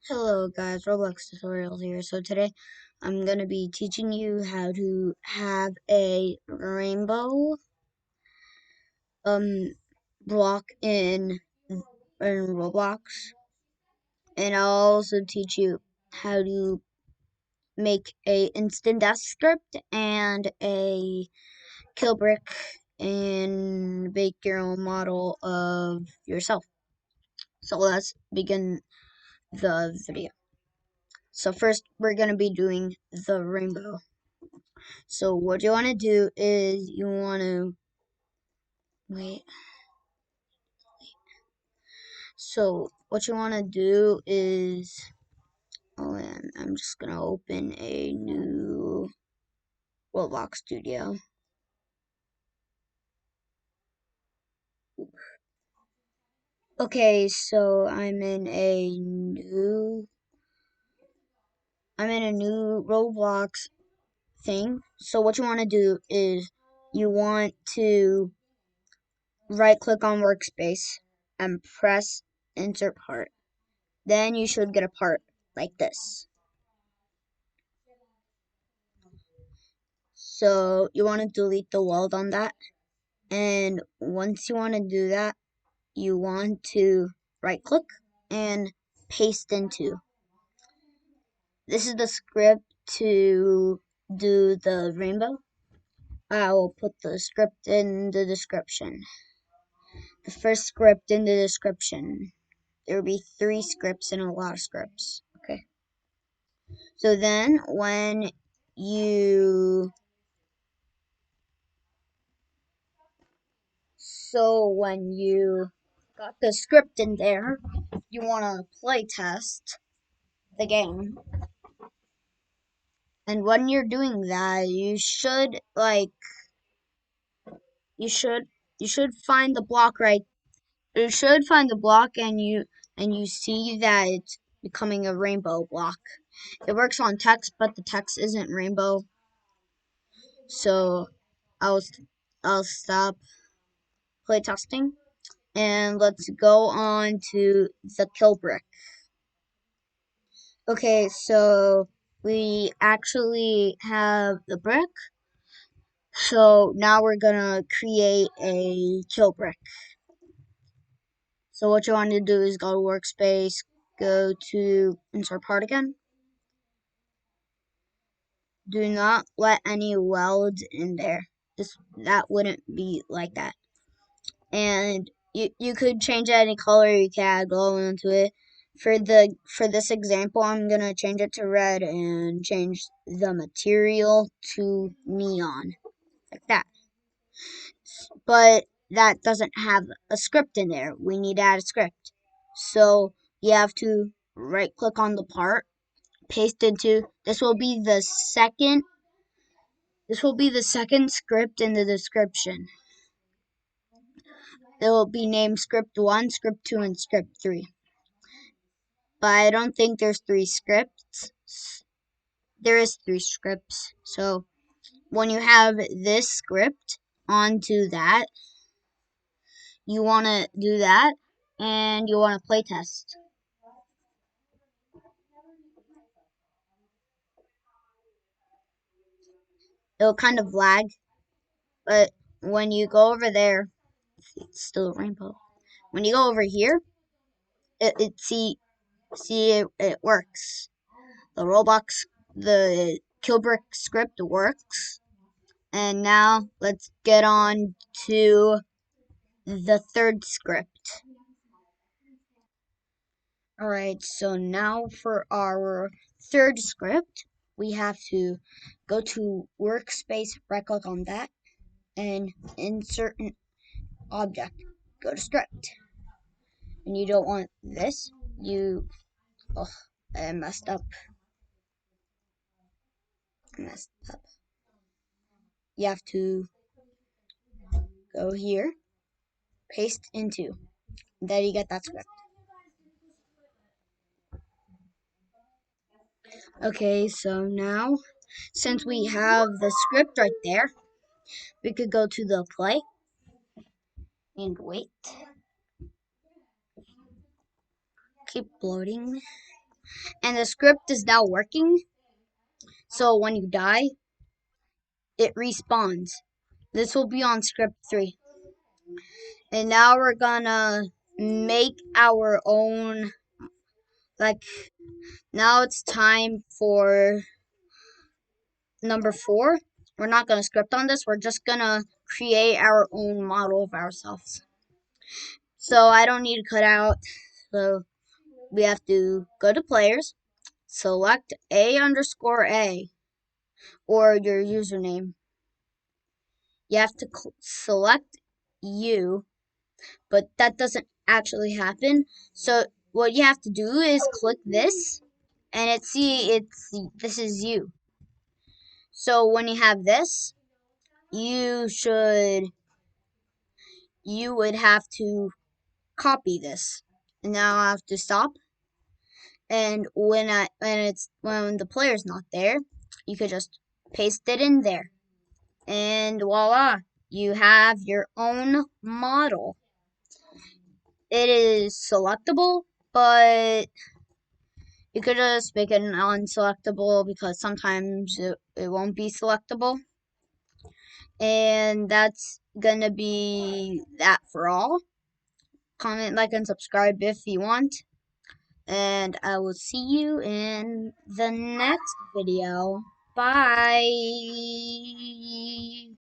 Hello guys, Roblox tutorials here. So today I'm going to be teaching you how to have a rainbow um block in Roblox, and I'll also teach you how to make a instant death script and a kill brick and make your own model of yourself. So let's begin the video. So first we're going to be doing the rainbow. So what you want to do is you want to wait. So what you want to do is and I'm just gonna open a new Roblox studio. Okay, so I'm in a new Roblox thing. So what you want to do is you want to right click on workspace and press insert part. Then you should get a part like this. So you want to delete the weld on that. And once you want to do that, you want to right click and paste into. This is the script to do the rainbow. I will put the script in the description. The first script in the description. There will be 3 scripts and a lot of scripts. Okay. So then you when you got the script in there, you want to play test the game. And when you're doing that, you should you should find the block right. You should find the block and you see that it's becoming a rainbow block. It works on text, but the text isn't rainbow. So I'll I'll stop playtesting and let's go on to the kill brick. Okay, so we actually have the brick. So now we're gonna create a kill brick. So what you want to do is go to workspace, go to insert part again. Do not let any welds in there. That wouldn't be like that. And you could change any color. You can add glow into it. For this example, I'm gonna change it to red and change the material to neon like that. But that doesn't have a script in there. We need to add a script. So you have to right click on the part, paste into. This will be the second script in the description. It will be named script 1, script 2, and script 3. But I don't think there's 3 scripts. There is 3 scripts. So when you have this script onto that, you want to do that and you want to playtest. It'll kind of lag, but when you go over there, it's still a rainbow. When you go over here, it works. The Killbrick script works. And now let's get on to the third script. Alright, so now for our third script, we have to go to workspace, right click on that, and insert an object. Go to script. And you don't want this. I messed up. You have to go here, paste into. Then you get that script. Okay, so now since we have the script right there, we could go to the play and wait. Keep loading. and the script is now working. So when you die, it respawns. This will be on script 3. And now we're gonna make our own, like, now it's time for number 4. We're not gonna script on this, we're just gonna create our own model of ourselves. So I don't need to cut out, so we have to go to players, select A_A, or your username. You have to select you, but that doesn't actually happen. So what you have to do is click this, and this is you. So when you have this, you would have to copy this. And now I have to stop. And when the player's not there, you could just paste it in there. And voila, you have your own model. It is selectable, but you could just make it unselectable because sometimes it won't be selectable. And that's gonna be that for all. Comment, like, and subscribe if you want. And I will see you in the next video. Bye.